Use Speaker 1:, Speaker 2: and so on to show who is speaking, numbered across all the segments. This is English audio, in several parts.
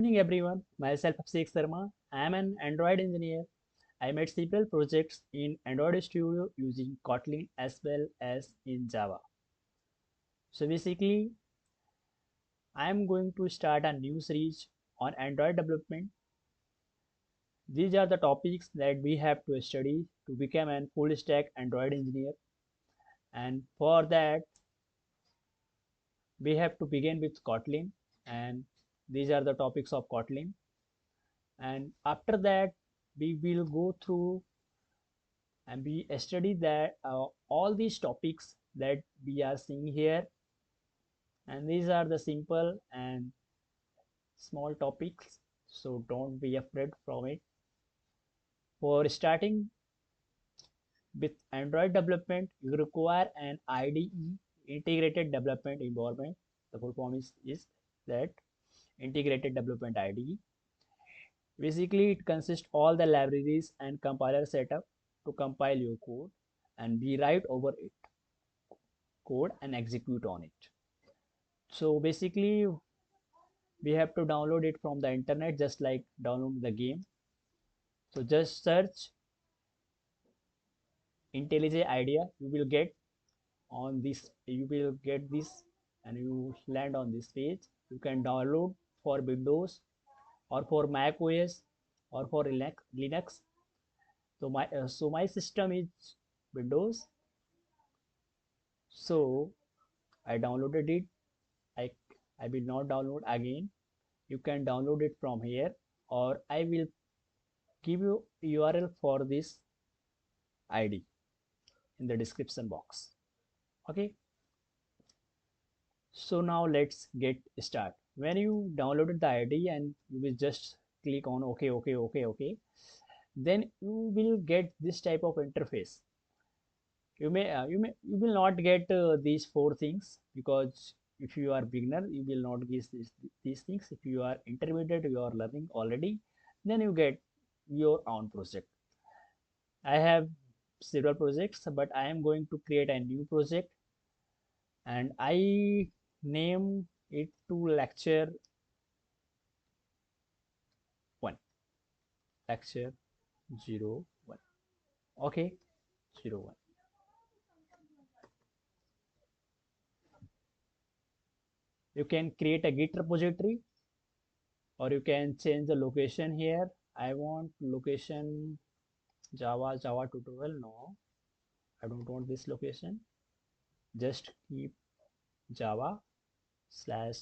Speaker 1: Good evening everyone, myself Abhishek Sharma. I am an Android engineer. I made several projects in Android Studio using Kotlin as well as in Java. So basically, I am going to start a new series on Android development. These are the topics that we have to study to become a full stack Android engineer. And for that, we have to begin with Kotlin. And these are the topics of Kotlin. And after that, we will go through and we study that all these topics that we are seeing here, and these are the simple and small topics, so don't be afraid from it. For starting with Android development, you require an IDE, integrated development environment. The full form is that integrated development IDE. Basically it consists all the libraries and compiler setup to compile your code, and we write over it code and execute on it. So basically we have to download it from the internet, just like download the game. So just search IntelliJ IDEA, you will get on this, you will get this, and you land on this page. You can download for Windows or for Mac OS or for Linux. So my system is Windows, so I downloaded it. I i will not download again. You can download it from here, or I will give you URL for this ID in the description box. Okay, so now let's get start. When you downloaded the ID and you will just click on OK, then you will get this type of interface. You will not get these four things, because if you are beginner you will not get these things. If you are intermediate, you are learning already, then you get your own project. I have several projects, but I am going to create a new project, and I name it to lecture 1, lecture 01. Okay, 01. You can create a Git repository, or you can change the location here. I want location Java tutorial. No, I don't want this location. Just keep Java slash.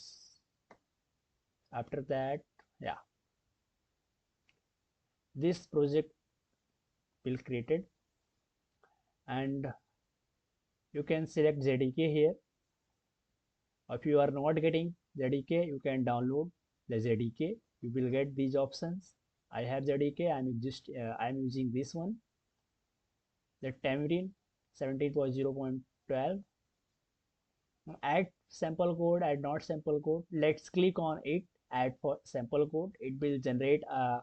Speaker 1: After that, yeah, this project will created, and you can select JDK here. If you are not getting JDK, you can download the JDK. You will get these options. I have JDK. I'm using this one, the Tamarind 17.0.12. Add sample code, add not sample code. Let's click on it. Add for sample code. It will generate a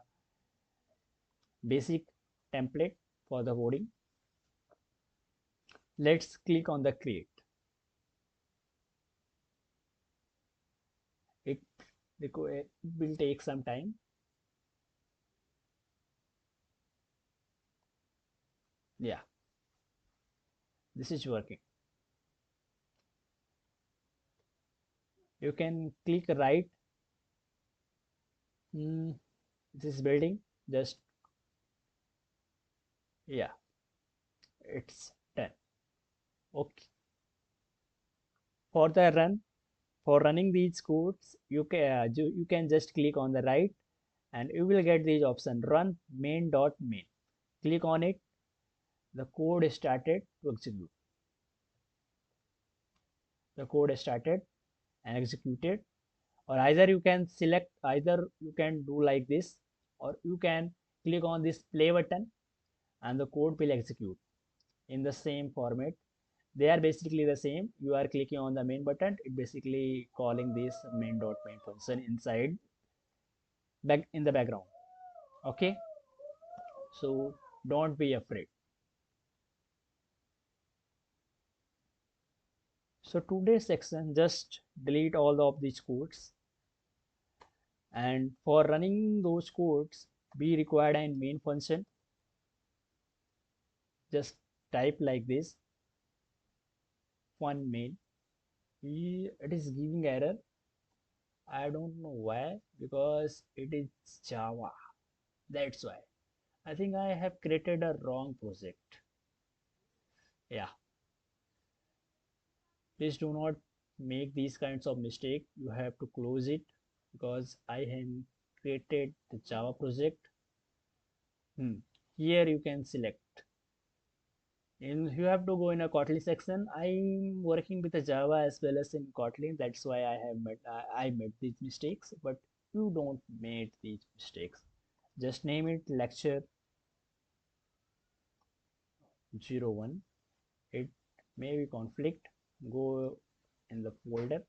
Speaker 1: basic template for the coding. Let's click on the create. It, it will take some time. Yeah, this is working. You can click right. This is building. Just, yeah, it's done. Okay. For the run, for running these codes, you can just click on the right, and you will get these option run main.main. Click on it. The code started to execute. The code started and executed. Or either you can select, either you can do like this, or you can click on this play button and the code will execute in the same format. They are basically the same. You are clicking on the main button, it basically calling this main.main function inside back in the background. Okay, so don't be afraid. So today's section, just delete all of these codes, And for running those codes, we required a main function. Just type like this, one main. It is giving error. I don't know why, because it is Java. That's why. I think I have created a wrong project. Yeah, please do not make these kinds of mistake. You have to close it because I have created the Java project. Here you can select. And you have to go in a Kotlin section. I'm working with a Java as well as in Kotlin. That's why I made these mistakes. But you don't make these mistakes. Just name it lecture 01. It may be conflict. Go in the folder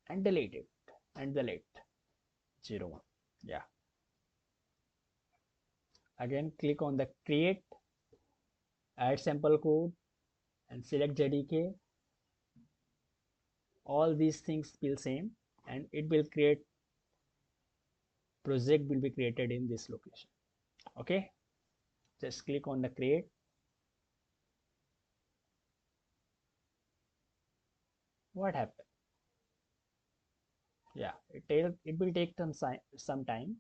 Speaker 1: and delete it and delete 01. Yeah. Again, click on the create, add sample code, and select JDK. All these things will same, and it will create project will be created in this location. Okay, just click on the create. What happened? Yeah, it will take some time.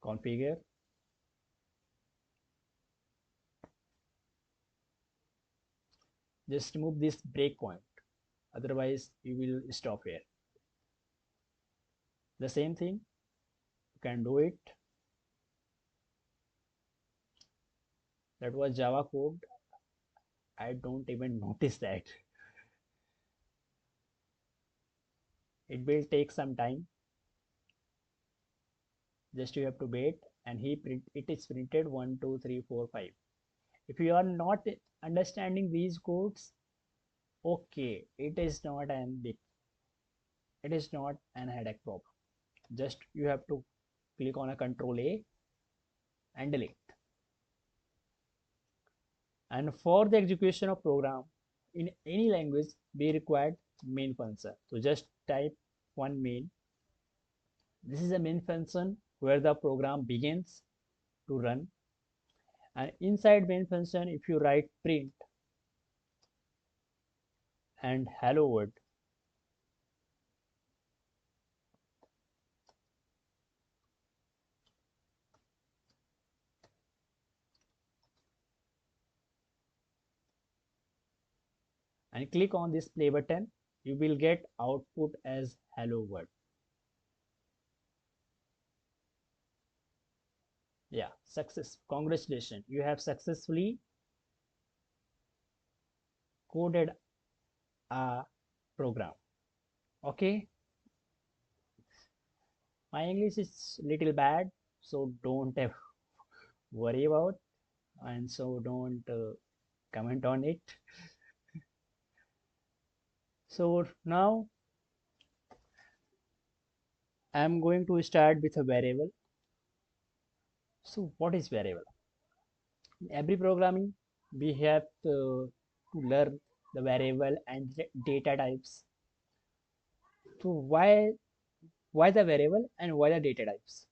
Speaker 1: Configure. Just remove this breakpoint, otherwise you will stop here. The same thing, you can do it. That was Java code. I don't even notice that. It will take some time. Just you have to wait, and it is printed 1 2 3 4 5. If you are not understanding these codes, okay, it is not an headache problem. Just you have to click on a control A and delete. And for the execution of program in any language, we required main function. So just type one main. This is a main function where the program begins to run. And inside main function, if you write print and hello world, and click on this play button, you will get output as hello world. Yeah, success. Congratulations, you have successfully coded a program. Okay, my English is little bad, so don't worry about, and so don't comment on it. So now I'm going to start with a variable. So what is variable? In every programming, we have to learn the variable and data types. So why the variable and why the data types?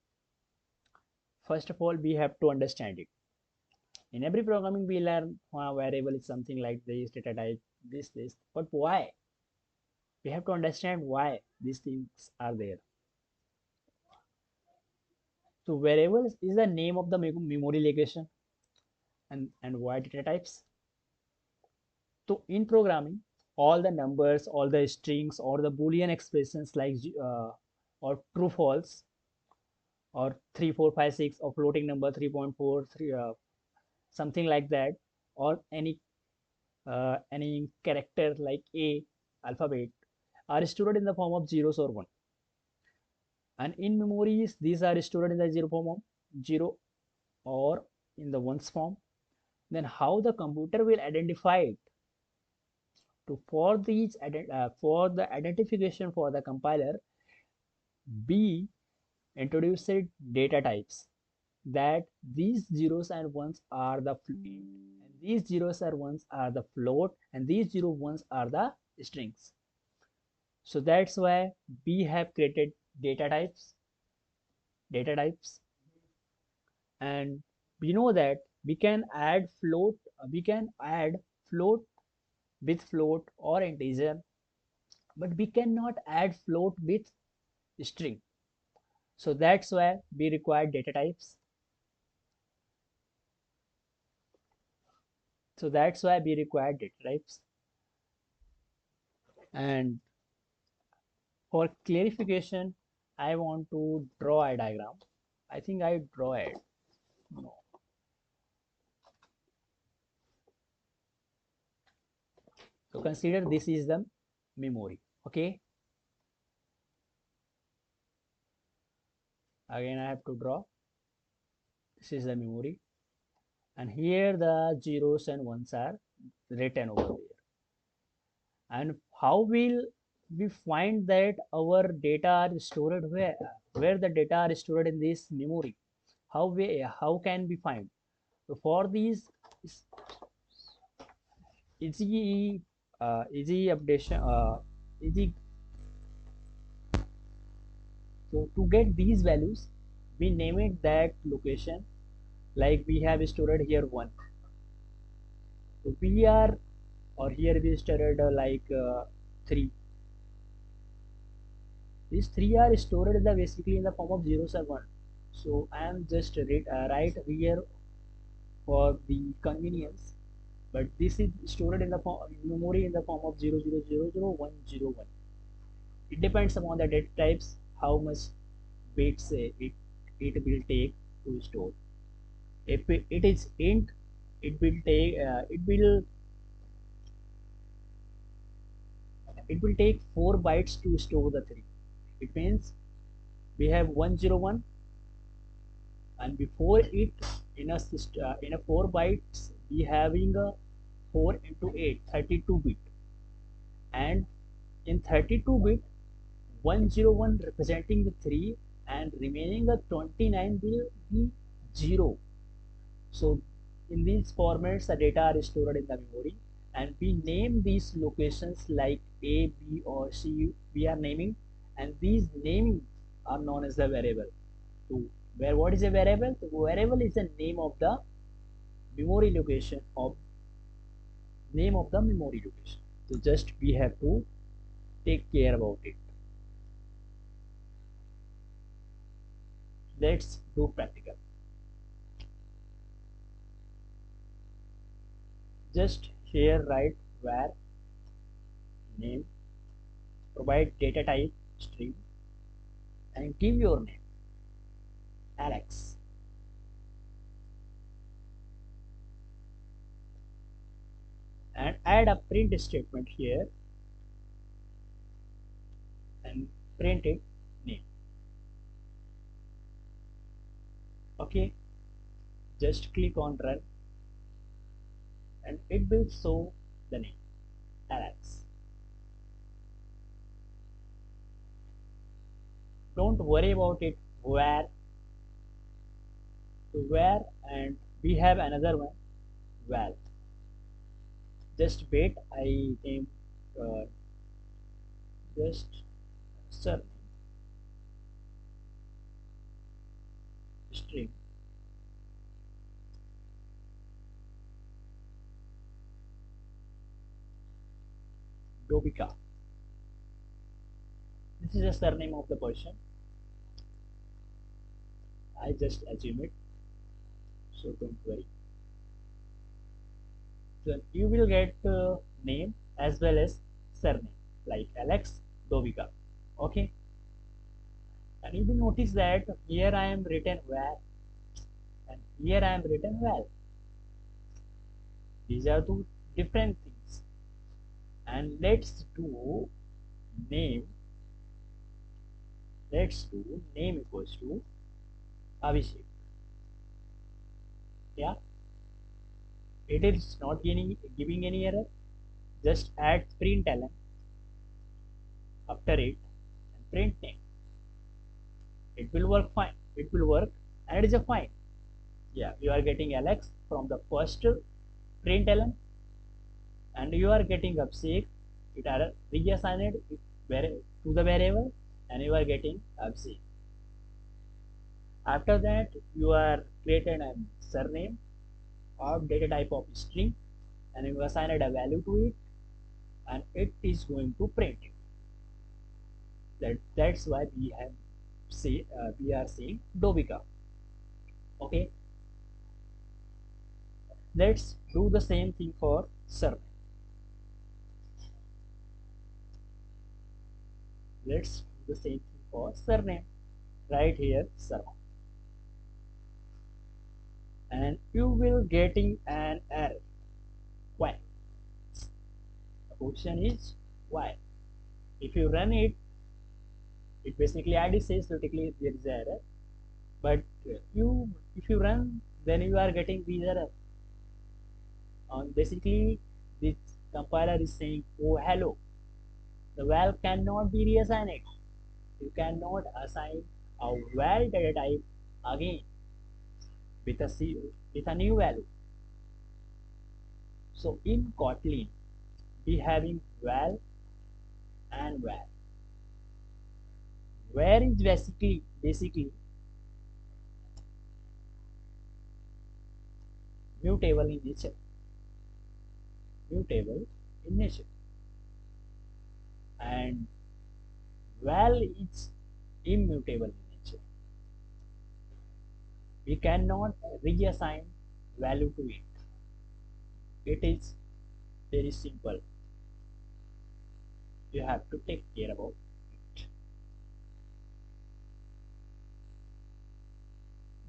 Speaker 1: First of all, we have to understand it. In every programming, we learn variable is something like this, data type, this. But why? We have to understand why these things are there. So variables is the name of the memory location, and why data types. So in programming, all the numbers, all the strings, or the Boolean expressions like or true false, or 3456, or floating number 3.43, something like that, or any character like a alphabet, are stored in the form of zeros or one. And in memories, these are stored in the zero or in the ones form. Then how the computer will identify it? To for the identification for the compiler, we introduced data types, that these zeros and ones are the float, and these zeros and ones are the float, and these zero ones are the strings. So that's why we have created data types, and we know that we can add float with float or integer, but we cannot add float with string. So that's why we require data types. So that's why we require data types. And for clarification, I want to draw a diagram. I think I draw it. No. So consider this is the memory. Okay. Again, I have to draw. This is the memory. And here the zeros and ones are written over there. And how will we find that our data are stored where the data are stored in this memory? How can we find? So for these easy easy updation easy so to get these values, we name it that location, like we have stored here 1. So we are, or here we stored 3. These 3 are stored in the basically in the form of zeros and 1. So I am just write here for the convenience, but this is stored in the memory in the form of 0000101. It depends upon the data types how much bits it will take to store. If it is int, it will take 4 bytes to store the 3. It means we have 101, and before it in a 4 bytes we having a 4 into 8 32 bit, and in 32 bit 101 representing the 3 and remaining the 29 will be 0. So in these formats the data are stored in the memory, and we name these locations like A, B or C we are naming, and these naming are known as the variable. So where what is a variable? The variable is the name of the memory location So just we have to take care about it. Let's do practical. Just here write var name, provide data type string, and give your name Alex, and add a print statement here and print it name. Okay, just click on run and it will show the name Alex. Don't worry about it where, and we have another one val. Just wait, I name just surname string Dobika. This is the surname of the person. I just assume it, so don't worry. So you will get name as well as surname like Alex Dobika. Okay, and you will notice that here I am written where and here I am written well. These are two different things. And let's do name. Let's do name equals to Abhishek. Yeah, it is not giving any error. Just add println after it and print name. It will work fine. It will work, and it is a fine. Yeah, you are getting Alex from the first println, and you are getting Abhishek. It are reassigned to the variable, and you are getting absent. After that, you are created a surname of data type of string, and you assigned a value to it, and it is going to print it. That's why we are saying Dobika. Okay, let's do the same thing for surname. Let's do the same thing for surname. Right here, surname, and you will getting an error. Why? The question is why. If you run it, it basically ID says theoretically there is an error, but you if you run, then you are getting these error. Basically, this compiler is saying, "Oh hello, the val cannot be reassigned. You cannot assign a val data type again with with a new value." So in Kotlin, we having val and var. Var is basically mutable in nature. Mutable in nature, and val is immutable in nature. We cannot reassign value to it. It is very simple. You have to take care about it.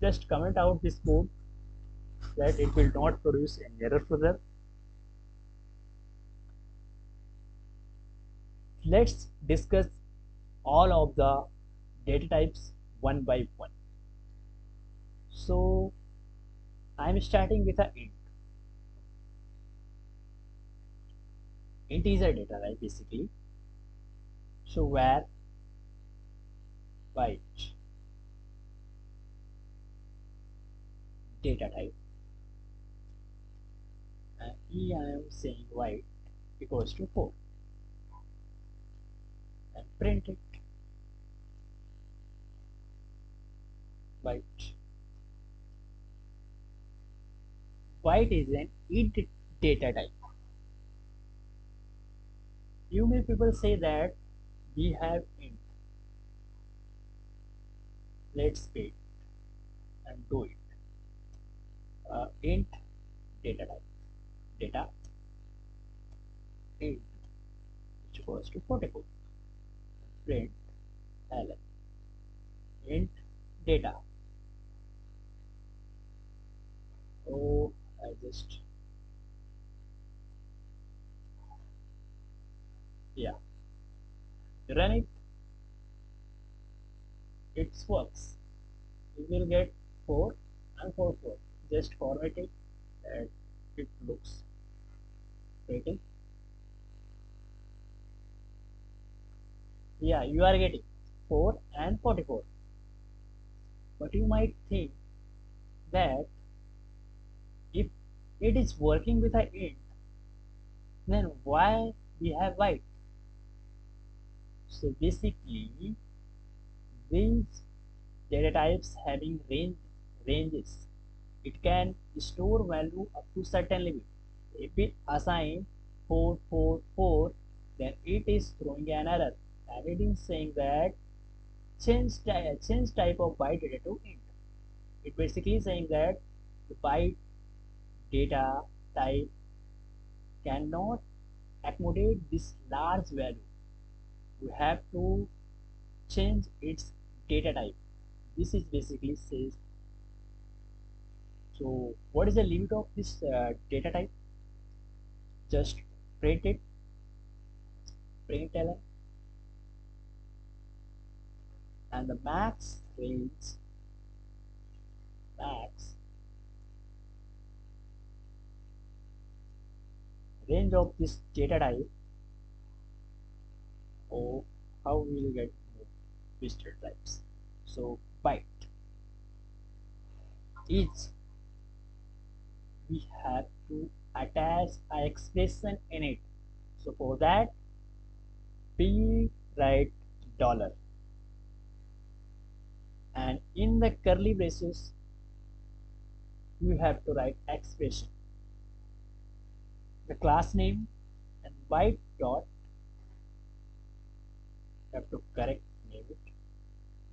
Speaker 1: Just comment out this code that it will not produce any error further. Let's discuss all of the data types one by one. So I'm starting with an integer data type basically. So var byte data type, and I am saying byte equals to 4, and print it byte. Byte is an int data type. You may people say that we have int. Let's wait and do it. Int data type, data int, which equals to 44. Print ln int data. Oh, I just run it. It works. You will get 4 and 4 4. Just format it and it looks pretty. Yeah, you are getting 4 and 44. But you might think that if it is working with an int, then why we have byte? So basically, these data types having ranges, it can store value up to certain limit. If it assign 444, then it is throwing an error, and it is saying that change type of byte data to int. It basically saying that the byte data type cannot accommodate this large value. You have to change its data type. This is basically says. So what is the limit of this data type? Just print it, print ln, and the max range of this data type. Oh, how we will get more twisted types? So byte is, we have to attach an expression in it. So for that, we write dollar, and in the curly braces you have to write expression, the class name, and byte dot you have to correct name it.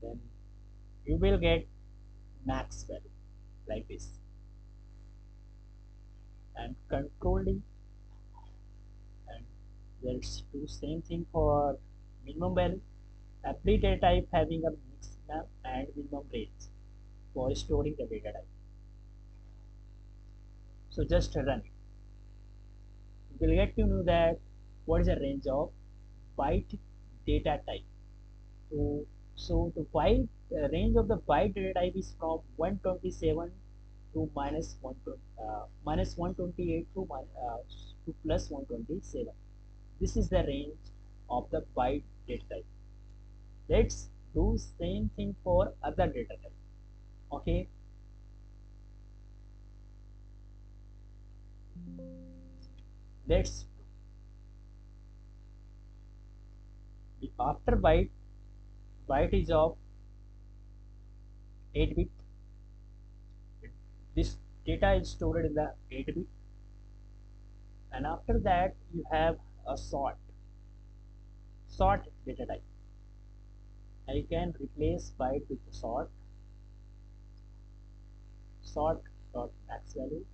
Speaker 1: Then you will get max value like this, and control D, and let's do same thing for minimum value. Every data type having a maximum and minimum range for storing the data type. So just run it. You will get to know that what is the range of byte data type. So the byte range of the byte data type is from 127 to minus 128 to plus 127. This is the range of the byte data type. Let's do same thing for other data type. Okay, let's after byte is of 8 bit. This data is stored in the 8 bit, and after that you have a sort data type. I can replace byte with sort dot max value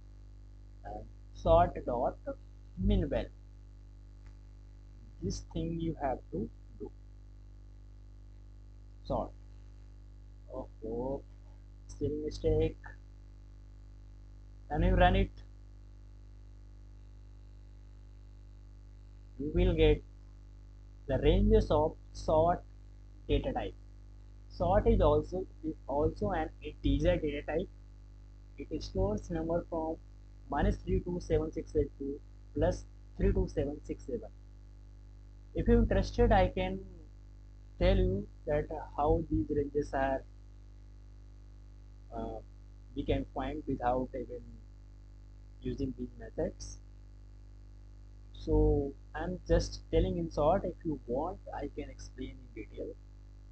Speaker 1: and sort dot min value. This thing you have to do. Sort. Oh, spelling mistake. And you run it, you will get the ranges of sort data type. Sort is also an integer data type. It stores number from minus 327682 plus 32767. If you're interested, I can tell you that how these ranges are uh, we can find without even using these methods. So I'm just telling in short. If you want, I can explain in detail.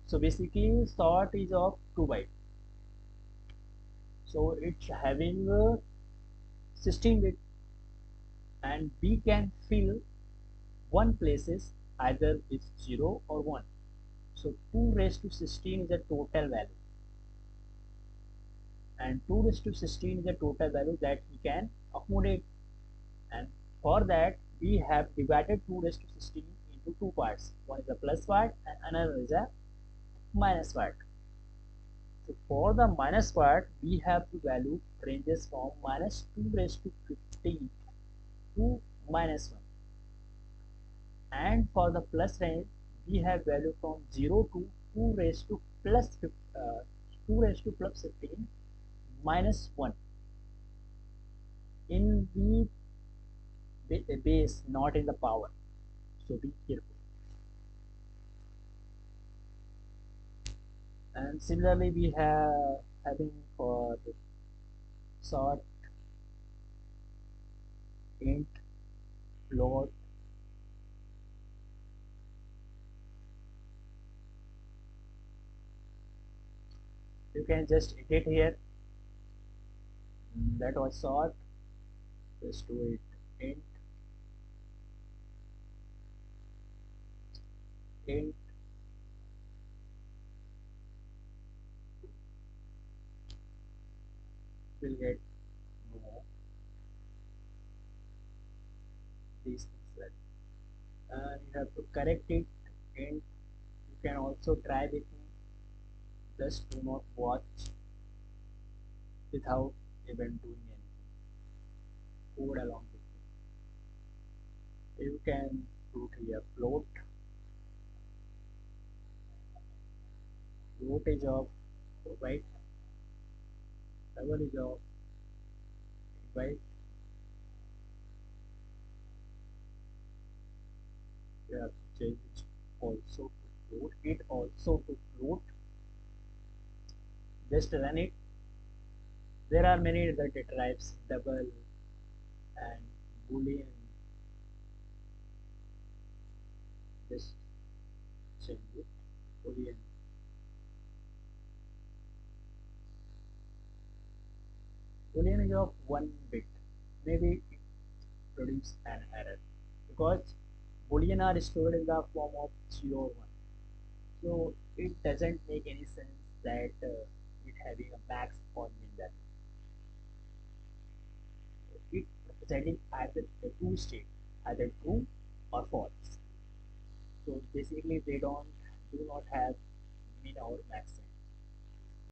Speaker 1: So basically sort is of 2 byte, so it's having 16 bit, and we can fill one places either with 0 or 1. So 2 raised to 16 is the total value, and 2 raised to 16 is the total value that we can accommodate. And for that we have divided 2 raised to 16 into two parts. One is a plus part and another is a minus part. So for the minus part we have the value ranges from minus 2 raised to 15 to minus 1, and for the plus range we have value from 0 to 2 raised to plus 2 raised to plus 15 minus 1 in the base, not in the power. So be careful. And similarly we have having for the sort, int, float, you can just edit here. That was sort, just do it int will get no these things well, and you have to correct it. Int, you can also try with me, just do not watch without even doing anything, code along with me. You can put here float is of byte, double is of byte. You have to change it also to float, just run it. There are many other data types, double and Boolean. Just proceed with Boolean. Boolean is of one bit. Maybe it produce an error because Boolean are stored in the form of 0 or 1. So it doesn't make any sense that it having a max or min value. It representing either the two state, either true or false. So basically they do not have min or max.